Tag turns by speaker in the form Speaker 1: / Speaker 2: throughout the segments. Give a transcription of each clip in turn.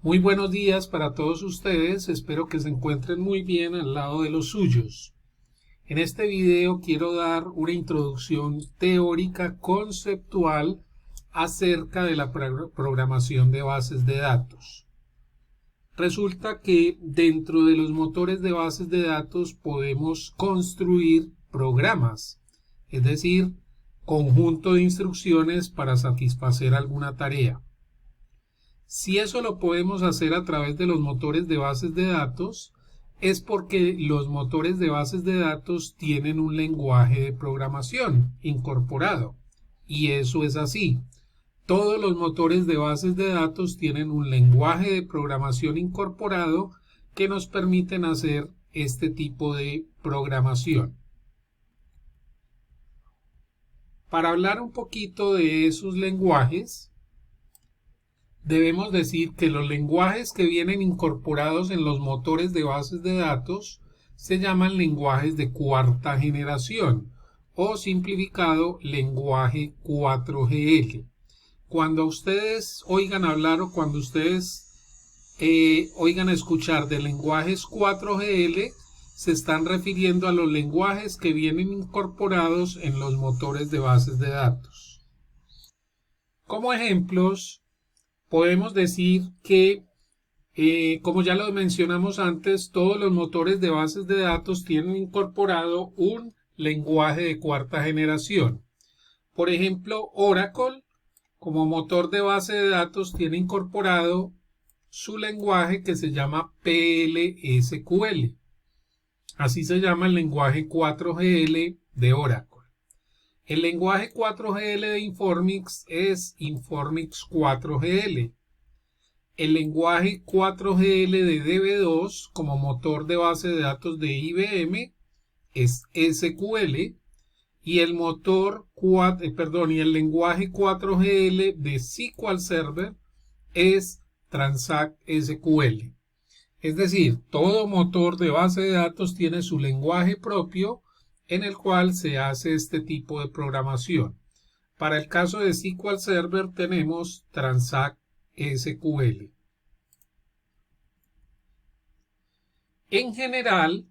Speaker 1: Muy buenos días para todos ustedes, espero que se encuentren muy bien al lado de los suyos. En este video quiero dar una introducción teórica conceptual acerca de la programación de bases de datos. Resulta que dentro de los motores de bases de datos podemos construir programas, es decir, conjunto de instrucciones para satisfacer alguna tarea. Si eso lo podemos hacer a través de los motores de bases de datos, es porque los motores de bases de datos tienen un lenguaje de programación incorporado. Y eso es así. Todos los motores de bases de datos tienen un lenguaje de programación incorporado que nos permiten hacer este tipo de programación. Para hablar un poquito de esos lenguajes, debemos decir que los lenguajes que vienen incorporados en los motores de bases de datos se llaman lenguajes de cuarta generación o simplificado lenguaje 4GL. Cuando ustedes oigan hablar o cuando ustedes oigan escuchar de lenguajes 4GL, se están refiriendo a los lenguajes que vienen incorporados en los motores de bases de datos. Como ejemplos, podemos decir que, como ya lo mencionamos antes, todos los motores de bases de datos tienen incorporado un lenguaje de cuarta generación. Por ejemplo, Oracle, como motor de base de datos, tiene incorporado su lenguaje que se llama PL/SQL. Así se llama el lenguaje 4GL de Oracle. El lenguaje 4GL de Informix es Informix 4GL. El lenguaje 4GL de DB2 como motor de base de datos de IBM es SQL y el el lenguaje 4GL de SQL Server es Transact SQL. Es decir, todo motor de base de datos tiene su lenguaje propio en el cual se hace este tipo de programación. Para el caso de SQL Server tenemos Transact SQL. En general,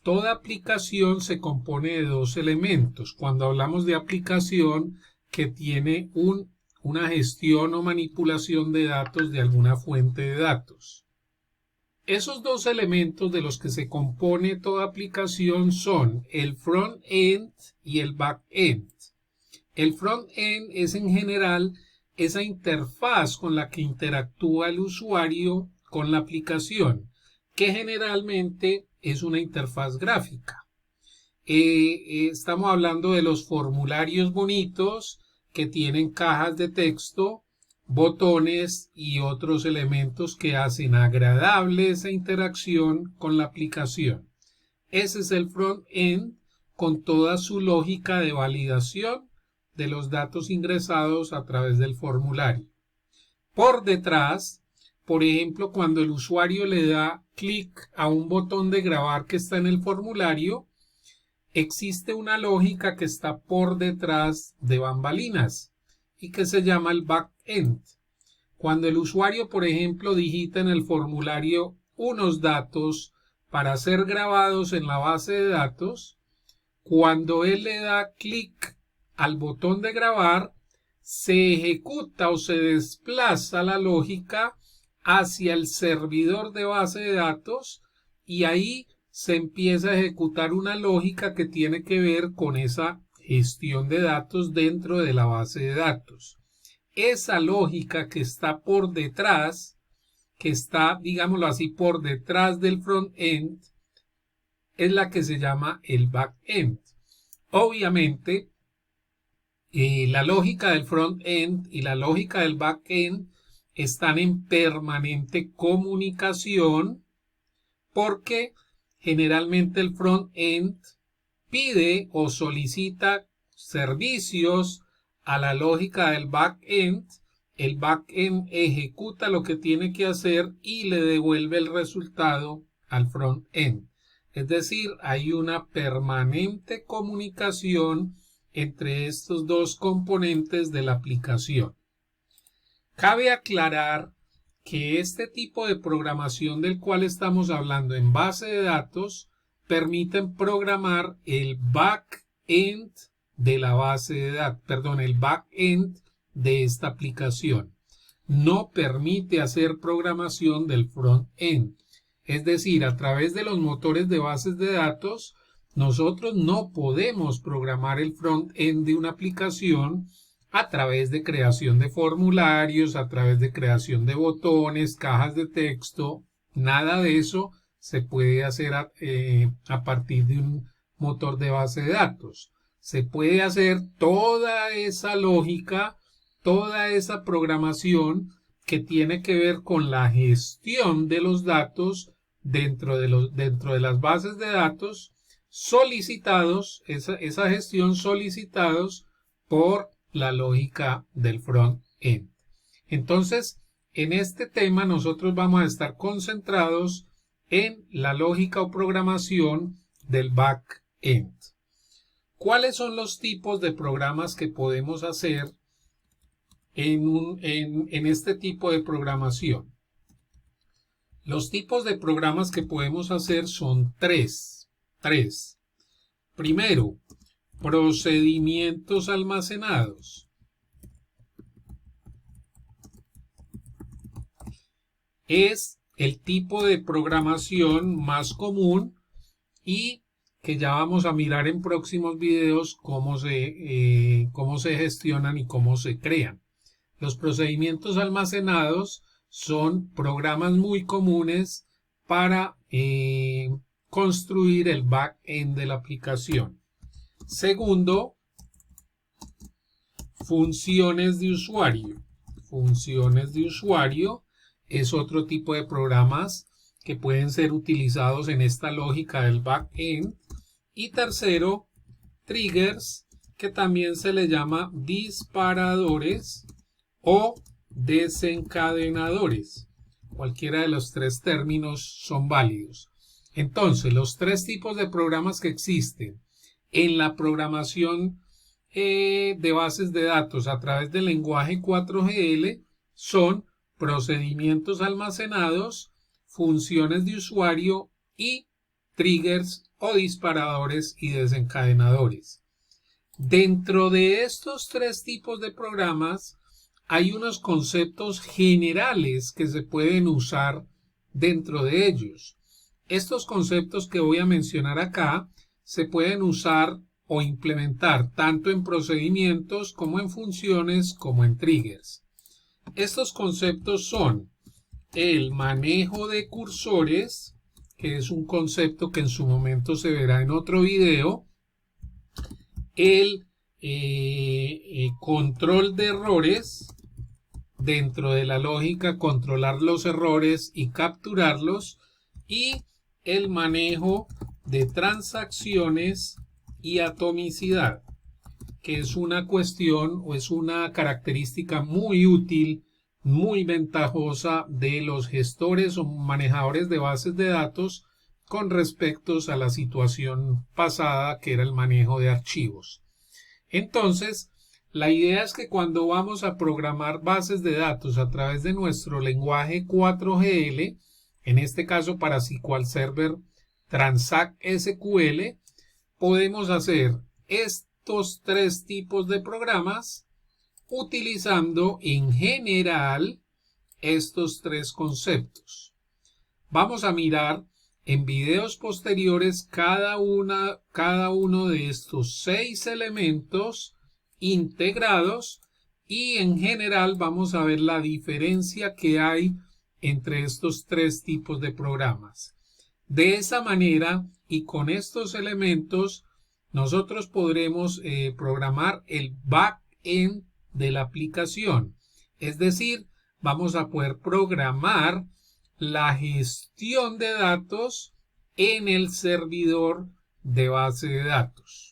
Speaker 1: toda aplicación se compone de dos elementos. Cuando hablamos de aplicación que tiene una gestión o manipulación de datos de alguna fuente de datos. Esos dos elementos de los que se compone toda aplicación son el front-end y el back-end. El front-end es en general esa interfaz con la que interactúa el usuario con la aplicación, que generalmente es una interfaz gráfica. Estamos hablando de los formularios bonitos que tienen cajas de texto, botones y otros elementos que hacen agradable esa interacción con la aplicación. Ese es el front-end con toda su lógica de validación de los datos ingresados a través del formulario. Por detrás, por ejemplo, cuando el usuario le da clic a un botón de grabar que está en el formulario, existe una lógica que está por detrás de bambalinas y que se llama el back-end. Cuando el usuario, por ejemplo, digita en el formulario unos datos para ser grabados en la base de datos, cuando él le da clic al botón de grabar, se ejecuta o se desplaza la lógica hacia el servidor de base de datos y ahí se empieza a ejecutar una lógica que tiene que ver con esa gestión de datos dentro de la base de datos. Esa lógica que está por detrás, que está, digámoslo así, por detrás del front-end, es la que se llama el back-end. Obviamente, la lógica del front-end y la lógica del back-end están en permanente comunicación porque generalmente el front-end pide o solicita servicios a la lógica del back-end. El back-end ejecuta lo que tiene que hacer y le devuelve el resultado al front-end. Es decir, hay una permanente comunicación entre estos dos componentes de la aplicación. Cabe aclarar que este tipo de programación del cual estamos hablando en base de datos permiten programar el back-end de la base de datos, perdón, el back-end de esta aplicación. No permite hacer programación del front-end. Es decir, a través de los motores de bases de datos, nosotros no podemos programar el front-end de una aplicación a través de creación de formularios, a través de creación de botones, cajas de texto. Nada de eso se puede hacer a partir de un motor de base de datos. Se puede hacer toda esa lógica, toda esa programación que tiene que ver con la gestión de los datos dentro de las bases de datos solicitados, esa gestión solicitados por la lógica del front-end. Entonces, en este tema nosotros vamos a estar concentrados en la lógica o programación del back-end. ¿Cuáles son los tipos de programas que podemos hacer en este tipo de programación? Los tipos de programas que podemos hacer son tres. Primero, procedimientos almacenados. Es el tipo de programación más común y que ya vamos a mirar en próximos videos cómo se gestionan y cómo se crean. Los procedimientos almacenados son programas muy comunes para construir el back-end de la aplicación. Segundo, funciones de usuario. Funciones de usuario es otro tipo de programas que pueden ser utilizados en esta lógica del back-end. Y tercero, triggers, que también se le llama disparadores o desencadenadores. Cualquiera de los tres términos son válidos. Entonces, los tres tipos de programas que existen en la programación de bases de datos a través del lenguaje 4GL son procedimientos almacenados, funciones de usuario y triggers o disparadores y desencadenadores. Dentro de estos tres tipos de programas hay unos conceptos generales que se pueden usar dentro de ellos. Estos conceptos que voy a mencionar acá se pueden usar o implementar tanto en procedimientos como en funciones como en triggers. Estos conceptos son el manejo de cursores, que es un concepto que en su momento se verá en otro video, el control de errores, dentro de la lógica controlar los errores y capturarlos, y el manejo de transacciones y atomicidad, que es una cuestión o es una característica muy útil, muy ventajosa de los gestores o manejadores de bases de datos con respecto a la situación pasada, que era el manejo de archivos. Entonces, la idea es que cuando vamos a programar bases de datos a través de nuestro lenguaje 4GL, en este caso para SQL Server Transact SQL, podemos hacer estos tres tipos de programas utilizando en general estos tres conceptos. Vamos a mirar en videos posteriores cada uno de estos 6 elementos integrados y en general vamos a ver la diferencia que hay entre estos tres tipos de programas. De esa manera y con estos elementos nosotros podremos programar el back-end de la aplicación. Es decir, vamos a poder programar la gestión de datos en el servidor de base de datos.